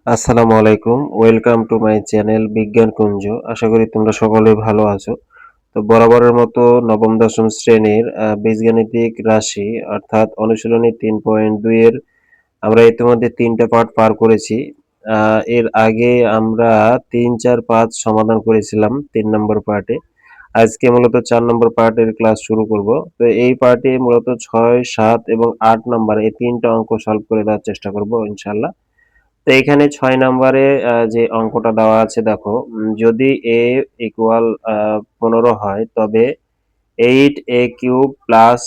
আসসালামু আলাইকুম। Welcome to my channel বিজ্ঞান কুঞ্জ। আশা করি তোমরা সকলেই ভালো আছো। তো বরাবরের মতো নবম দশম শ্রেণীর বীজগাণিতিক রাশি অর্থাৎ অনুশীলনী ৩.২ এর আমরা ইতিমধ্যে ৩টা পার্ট পার করেছি। এর আগে আমরা ৩, ৪, ৫ সমাধান করেছিলাম ৩ নম্বর পার্টে। আজকে মূলত ৪ নম্বর পার্টের ক্লাস শুরু করব। তো এই পার্টে মূলত ৬, ৭ এবং ৮ নাম্বার এই ৩টা অঙ্ক সলভ করে দেওয়ার চেষ্টা করব ইনশাআল্লাহ। তো এখানে ৬ নম্বরে যে অঙ্কটা দেওয়া আছে দেখো, যদি a ইকুয়াল ১৫ হয় তবে 8a³ প্লাস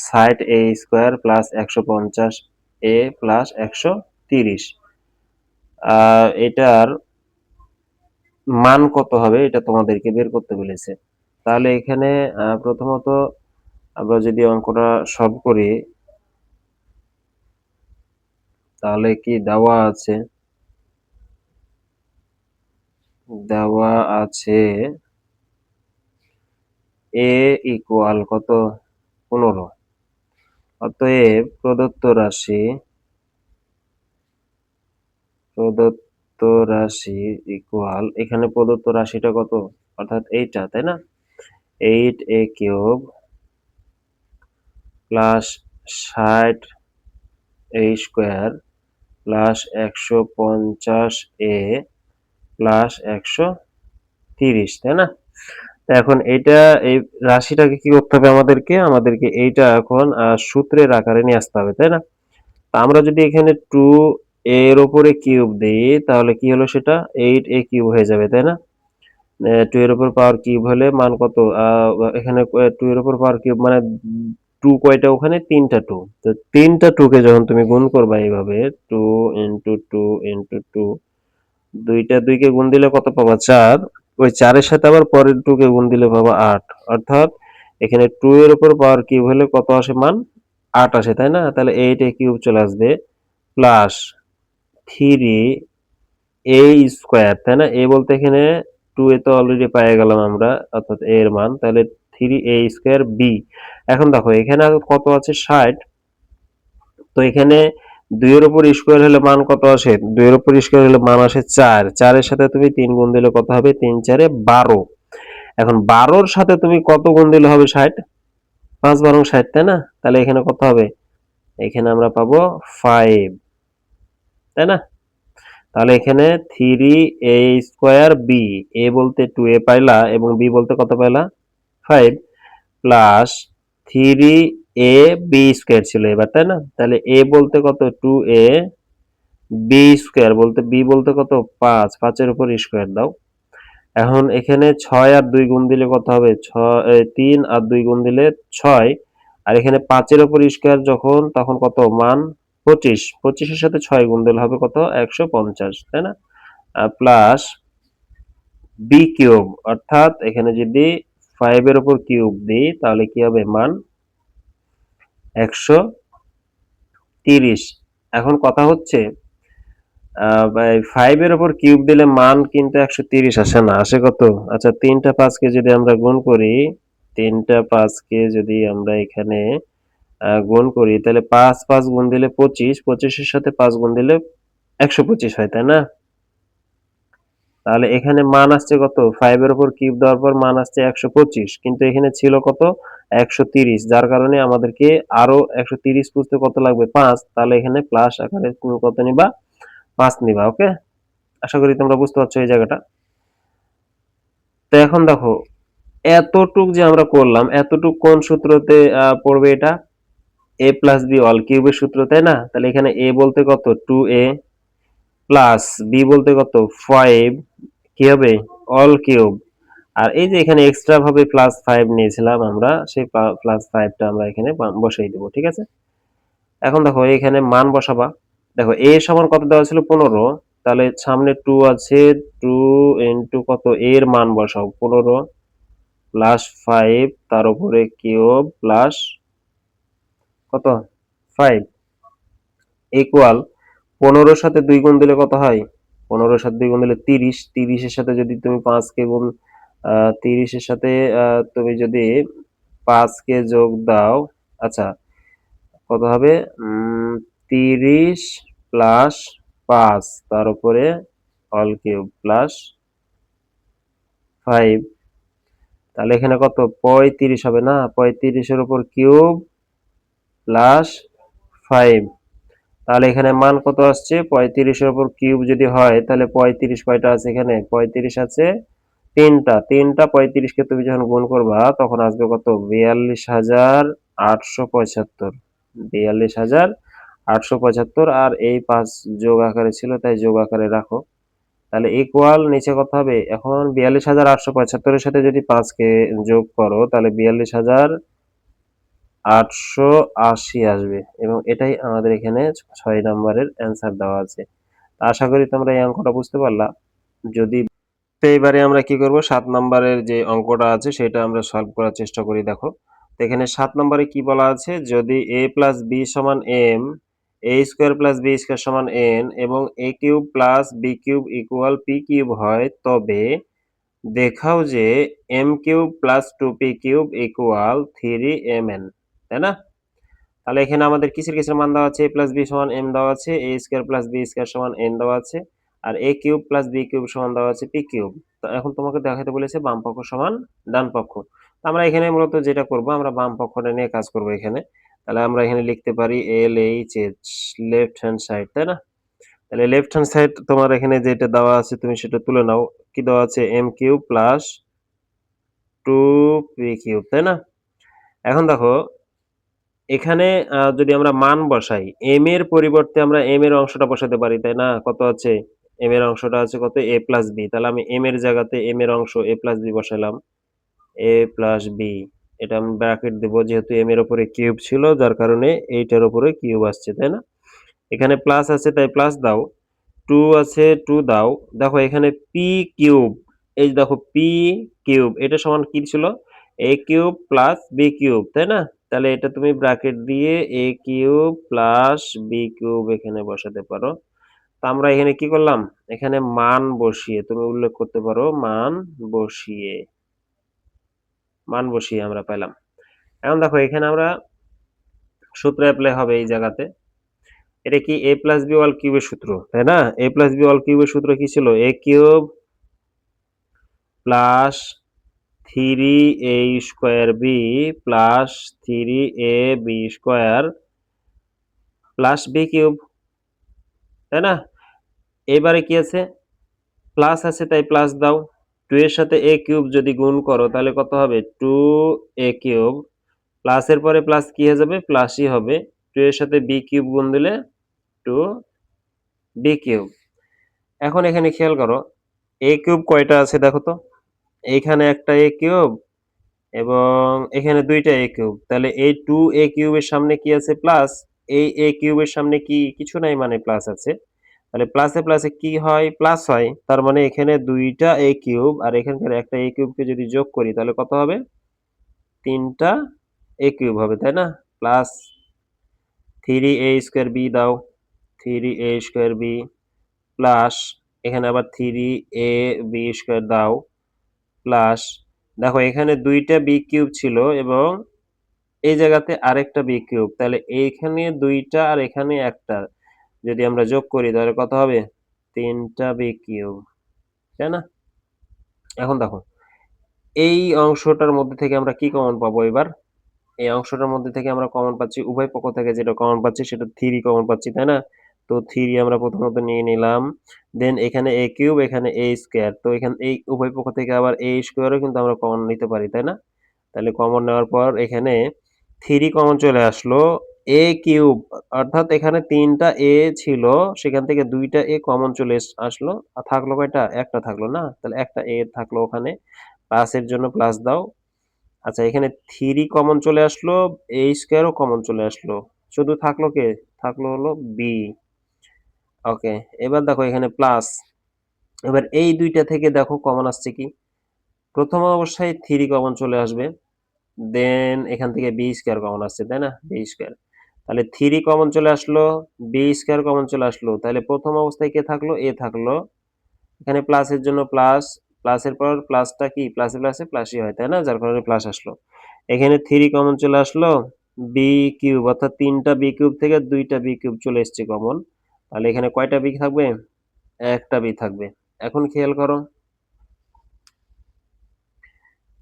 ৬০a স্কোয়ার প্লাস ১৫০a প্লাস ১৩০ এটার মান কত হবে এটা তোমাদেরকে বের করতে বলেছে। তাহলে এখানে প্রথমত আমরা যদি অঙ্কটা সলভ করি তাহলে কি দেওয়া আছে a ইকুয়াল কত ১৫। অতএব প্রদত্ত রাশি ইকুয়াল এখানে প্রদত্ত রাশিটা কত অর্থাৎ এইটা, তাই না? 8a³ প্লাস ৬০a স্কোয়ার প্লাস ১৫০a প্লাস ১৩০, তাই না? এখন এইটা এই রাশিটাকে কি করতে হবে আমাদেরকে এইটা এখন সূত্রের আকারে নিয়ে আসতে হবে, তাই না? আমরা যদি এখানে 2a এর উপরে কিউব দিই তাহলে কি হলো সেটা 8a³ হয়ে যাবে, তাই না? 2 এর উপর পাওয়ার কিউব হলে মান কত? এখানে 2 এর উপর পাওয়ার কিউব মানে 2 কয়টা ওখানে 3টা 2। তো 3টা 2 কে যখন তুমি গুণ করবা এইভাবে 2 ইনটু 2 ইনটু 2, দুইটা 2 কে গুণ দিলে কত পাবা 4, ওই 4 এর সাথে আবার পরের 2 কে গুণ দিলে পাবা 8। অর্থাৎ এখানে 2 এর উপর পাওয়ার কিউব হলে কত আসে মান 8 আসে, তাই না? তাহলে 8a³ চলে আসবে প্লাস 3a স্কোয়ার, তাই না? a বলতে এখানে 2a তো অলরেডি পেয়ে গেলাম আমরা অর্থাৎ a এর মান, তাহলে 3a স্কোয়ার b। এখন দেখো এখানে কত আছে 60, তো এখানে 2 এর উপর স্কোয়ার হলে মান কত আসে? 2 এর উপর স্কোয়ার হলে মান আসে 4, 4 এর সাথে তুমি 3 গুণ দিলে কত হবে? 3 4 এ 12। এখন 12 এর সাথে তুমি কত গুণ দিলে হবে 60? 5 12 60, তাই না? তাহলে এখানে কত হবে? এখানে আমরা পাবো 5, তাই না? তাহলে এখানে 3a স্কোয়ার বি, a বলতে 2a পাইলা এবং b বলতে কত পাইলা 5 প্লাস 3a বি স্কোয়ার ছিল এবার, তাই না? তাহলে a বলতে কত 2a, b স্কোয়ার বলতে b বলতে কত 5, 5 এর উপর স্কোয়ার দাও। এখন এখানে 6 আর 2 গুণ দিলে কত হবে? 3 আর 2 গুণ দিলে 6, আর এখানে 5 এর উপর স্কোয়ার যখন তখন কত মান 25, 25 এর সাথে 6 গুণ দিলে হবে কত 150, তাই না? প্লাস বি কিউব অর্থাৎ এখানে যদি 5 এর উপর কিউব দিই তাহলে কি হবে মান 130। এখন কথা হচ্ছে 5 এর উপর কিউব দিলে মান কিন্তু 130 আসে না, আসে কত? আচ্ছা 3টা 5 কে যদি আমরা গুণ করি, 3টা 5 কে যদি আমরা এখানে গুণ করি তাহলে 5 5 গুণ দিলে 25, 25 এর সাথে 5 গুণ দিলে 125 হয়, তাই না? তাহলে এখানে মান আসছে কত? 5 এর উপর কিউব দেওয়ার পর মান আসছে 125, কিন্তু এখানে ছিল কত 130, যার কারণে আমাদেরকে আরো 130 খুঁজতে কত লাগবে 5, তাহলে এখানে প্লাস আকারে তুমি কত নিবা 5 নিবা। ওকে, আশা করি তোমরা বুঝতে পারছো এই জায়গাটা। তো এখন দেখো এতটুক যে আমরা করলাম এতটুক কোন সূত্রতে পড়বে? এটা a প্লাস বি অল কিউবের সূত্র, তাই না? তাহলে এখানে a বলতে কত 2a প্লাস b বলতে কত 5, কি হবে অল কিউব, আর এই যে এখানে এক্সট্রা ভাবে প্লাস 5 নিয়েছিলাম আমরা, সেই প্লাস 5টা আমরা এখানে বসাই দেবো, ঠিক আছে? এখন দেখো এখানে মান বসাবা। দেখো a সমান কত দেওয়া ছিল 15, তাহলে সামনে 2 আছে, 2 ইনটু কত a এর মান বসাও 15 প্লাস 5 তার উপরে কিউব প্লাস কত 5 ইকুয়াল 15 এর সাথে 2 গুণ দিলে কত হয়? 15 এর সাথে 2 গুণ দিলে 30, 30 এর সাথে যদি তুমি 5 কে গুণ 30 এর সাথে তুমি যদি 5 কে যোগ দাও, আচ্ছা কত হবে 30 প্লাস 5 তার উপরে হোল কিউব প্লাস 5, তাহলে এখানে কত 35 হবে না, 35 এর উপর কিউব প্লাস 5, তাহলে এখানে মান কত আসছে 35 এর উপর কিউব যদি হয় তাহলে 35 কয়টা আছে এখানে 35 আছে তিনটা, 35 কে তুমি যখন গুণ করবা তখন আসবে কত 42,875, 42,875, আর এই 5 যোগ আকারে ছিল তাই যোগ আকারে রাখো, তাহলে ইকুয়াল নিচে কত হবে এখন 42,875 এর সাথে যদি 5 কে যোগ করো তাহলে 42,880 আসবে, এবং এটাই আমাদের এখানে 6 নম্বরের অ্যান্সার দেওয়া আছে। আশা করি তোমরা এই অঙ্কটা বুঝতে পারলা। যদি তো এবারে আমরা কি করব 7 নম্বরের যে অঙ্কটা আছে সেটা আমরা সলভ করার চেষ্টা করি। দেখো তো এখানে 7 নম্বরে কি বলা আছে, যদি a প্লাস b সমান m, a square plus b square সমান n এবং a cube plus b cube equal p cube হয়, তবে দেখাও যে m cube plus 2p cube equal 3mn, তাই না? তাহলে এখানে আমাদের কিসের কিসের মান দেওয়া আছে, a প্লাস b সমান m দেওয়া আছে, a square plus b square সমান n দেওয়া আছে, আর a cube plus b cube সমান দেওয়া আছে p কিউব। তো এখন তোমাকে দেখাতে বলেছে বাম পক্ষ সমান ডান পক্ষ। তো আমরা এখানে মূলত যেটা করব আমরা বাম পক্ষটা নিয়ে কাজ করব এখানে। তাহলে আমরা এখানে লিখতে পারি LHH, লেফট হ্যান্ড সাইড, তাই না? তাহলে লেফট হ্যান্ড সাইড তোমার এখানে যেটা দেওয়া আছে তুমি সেটা তুলে নাও। কি দেওয়া আছে m cube plus 2p cube, তাই না? এখন দেখো এখানে যদি আমরা মান বসাই, m এর পরিবর্তে আমরা m এর অংশটা বসাতে পারি, তাই না? কত আছে m এর অংশটা আছে কত a প্লাস b, তাহলে আমি m এর জায়গাতে m এর অংশ a প্লাস b বসালাম, a প্লাস b, এটা আমি ব্র্যাকেট দেব যেহেতু m এর উপরে কিউব ছিল যার কারণে এইটার উপরে কিউব আসছে, তাই না? এখানে প্লাস আছে তাই প্লাস দাও, 2 আছে 2 দাও, দেখো এখানে p কিউব, এই যে দেখো p কিউব এটা সমান কি ছিল a cube plus b cube, তাই না? তাহলে এটা তুমি ব্র্যাকেট দিয়ে a cube plus b cube এখানে বসাতে পারো। তো আমরা এখানে কি করলাম, এখানে মান বসিয়ে তুমি উল্লেখ করতে পারো বসিয়ে মান বসিয়ে আমরা পেলাম। এখন দেখো এখানে আমরা সূত্র অ্যাপ্লাই হবে এই জায়গাতে, এটা কি a প্লাস b অল কিউবের সূত্র, তাই না? a প্লাস b অল কিউবের সূত্র কি ছিল a cube plus 3a square b plus 3ab square plus b cube, তাই না? এবারে কি আছে প্লাস আছে তাই প্লাস দাও, 2 এর সাথে a কিউব যদি গুণ করো তাহলে কত হবে 2a কিউব, প্লাসের পরে প্লাস কি হয়ে যাবে প্লাসই হবে, 2 এর সাথে b কিউব গুণ দিলে 2b কিউব। এখন এখানে খেয়াল করো a কিউব কয়টা আছে দেখো তো, এইখানে একটা a কিউব এবং এখানে দুইটা a কিউব, তাহলে এই 2a কিউবের সামনে কি আছে প্লাস, এই a কিউবের সামনে কি কিছু নাই মানে প্লাস আছে, তাহলে প্লাসে প্লাসে কি হয় প্লাস হয়, তার মানে এখানে দুইটা a কিউব আর এখানকার একটা a কিউবকে যদি যোগ করি তাহলে কত হবে তিনটা a কিউব হবে, তাই না? প্লাস 3a স্কোয়ার b দাও, 3a স্কোয়ার b প্লাস এখানে আবার 3ab স্কোয়ার দাও প্লাস, দেখো এখানে দুইটা বি কিউব ছিল এবং এই জায়গাতে আরেকটা বি কিউব, তাহলে এইখানে দুইটা আর এখানে একটা যদি আমরা যোগ করি তাহলে কত হবে তিনটা বি কিউব, তাই না? এখন দেখো এই অংশটার মধ্যে থেকে আমরা কি কমন পাবো এবার, এই অংশটার মধ্যে থেকে আমরা কমন পাচ্ছি উভয় পক্ষ থেকে যেটা কমন পাচ্ছি সেটা 3 কমন পাচ্ছি, তাই না? তো 3 আমরা প্রথমত নিয়ে নিলাম, দেন এখানে a কিউব এখানে a স্কয়ার, তো এখানে এই উভয় পক্ষ থেকে আবার a স্কয়ারও কিন্তু আমরা কমন নিতে পারি, তাই না? তাহলে কমন নেওয়ার পর এখানে 3 কমন চলে আসলো, a কিউব অর্থাৎ এখানে 3টা a ছিল সেখান থেকে 2টা a কমন চলে আসলো, আর থাকলো কয়টা একটা থাকলো না, তাহলে একটা a থাকলো ওখানে, প্লাসের জন্য প্লাস দাও। আচ্ছা এখানে 3 কমন চলে আসলো, a স্কয়ারও কমন চলে আসলো, শুধু থাকলো কে থাকলো হলো b। ওকে, এবার দেখো এখানে প্লাস, এবার এই দুইটা থেকে দেখো কমন আসছে কি, প্রথম অবস্থায় 3 কমন চলে আসবে, দেন এখান থেকে বি স্কয়ার কমন আসছে, তাই না? বি স্কয়ার, তাহলে 3 কমন চলে আসলো, বি স্কয়ার কমন চলে আসলো, তাহলে প্রথম অবস্থায় কে থাকলো এ থাকলো, এখানে প্লাসের জন্য প্লাস, প্লাসের পর প্লাসটা কি প্লাসে প্লাসে প্লাসই হয়, তাই না? যার কারণে প্লাস আসলো, এখানে 3 কমন চলে আসলো, বি কিউব অর্থাৎ 3টা বি কিউব থেকে 2টা বি কিউব চলে এসছে কমন, তাহলে এখানে কয়টা বি থাকবে? একটা বি থাকবে। এখন খেয়াল করো,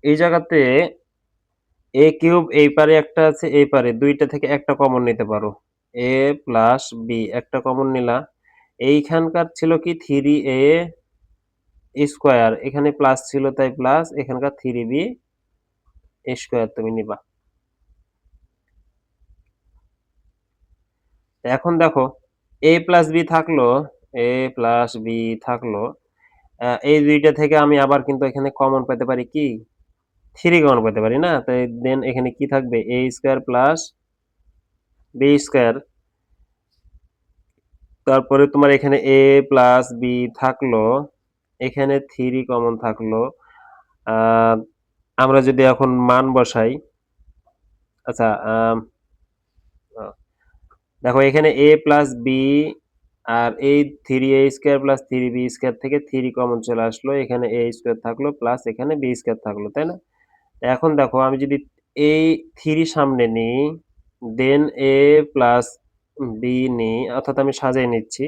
এই জায়গাতে এ কিউব এই পারে একটা আছে, এই পারে দুইটা থেকে একটা কমন নিতে পারো। এ প্লাস বি একটা কমন নিলা। এইখানকার ছিল কি থ্রি এ স্কোয়ার, এখানে প্লাস ছিল তাই প্লাস, এখানকার থ্রি বি স্কোয়ার তুমি নিবা। এখন দেখো এ প্লাস বি থাকলো, এ প্লাস বি থাকলো, এই দুইটা থেকে আমি আবার কিন্তু এখানে কমন পেতে পারি কি, থ্রি কমন পেতে পারি না? তাই দেন এখানে কি থাকবে, এ স্কোয়ার প্লাস বি স্কোয়ার। তারপরে তোমার এখানে এ প্লাস বি থাকলো, এখানে থ্রি কমন থাকলো। আহ, আমরা যদি এখন মান বসাই, আচ্ছা দেখো এখানে এ প্লাস বি আর এই three A square plus three B square থেকে থ্রি কমন চলে আসলো, এখানে এ স্কোয়ার থাকলো প্লাস এখানে বি স্কোয়ার থাকলো, তাই না? এখন দেখো আমি যদি এই থ্রি সামনে নিই, দেন এ প্লাস বি নিই, অর্থাৎ আমি সাজিয়ে নিচ্ছি,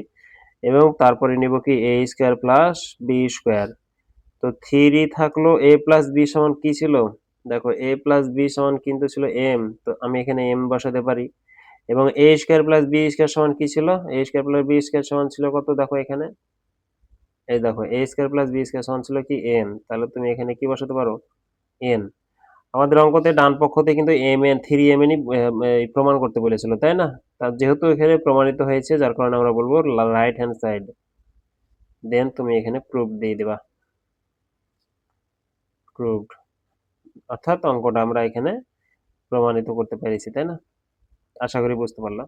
এবং তারপরে নিব কি এ স্কোয়ার প্লাস বি স্কোয়ার। তো থ্রি থাকলো, এ প্লাস বি সমান কি ছিল, দেখো এ প্লাস বি সমান কিন্তু ছিল এম, তো আমি এখানে এম বসাতে পারি। এবং এ স্কোয়ার প্লাস বি স্কোয়ার সমান কি ছিল, এ স্কোয়ার প্লাস বি স্কোয়ার সমান ছিল কত, দেখো এখানে, এই দেখো এ স্কোয়ার প্লাস বি স্কোয়ার সমান ছিল কি এন, তাহলে তুমি এখানে কি বসাতে পারো, এন। আমাদের অঙ্কতে ডান পক্ষতে কিন্তু এম এন থ্রি এম এনই প্রমাণ করতে বলেছিল, তাই না? তার যেহেতু এখানে প্রমাণিত হয়েছে, যার কারণে আমরা বলবো রাইট হ্যান্ড সাইড, দেন তুমি এখানে প্রুফ দিয়ে দিবা, প্রুফড, অর্থাৎ অঙ্কটা আমরা এখানে প্রমাণিত করতে পেরেছি, তাই না? আশা করি বুঝতে পারলাম।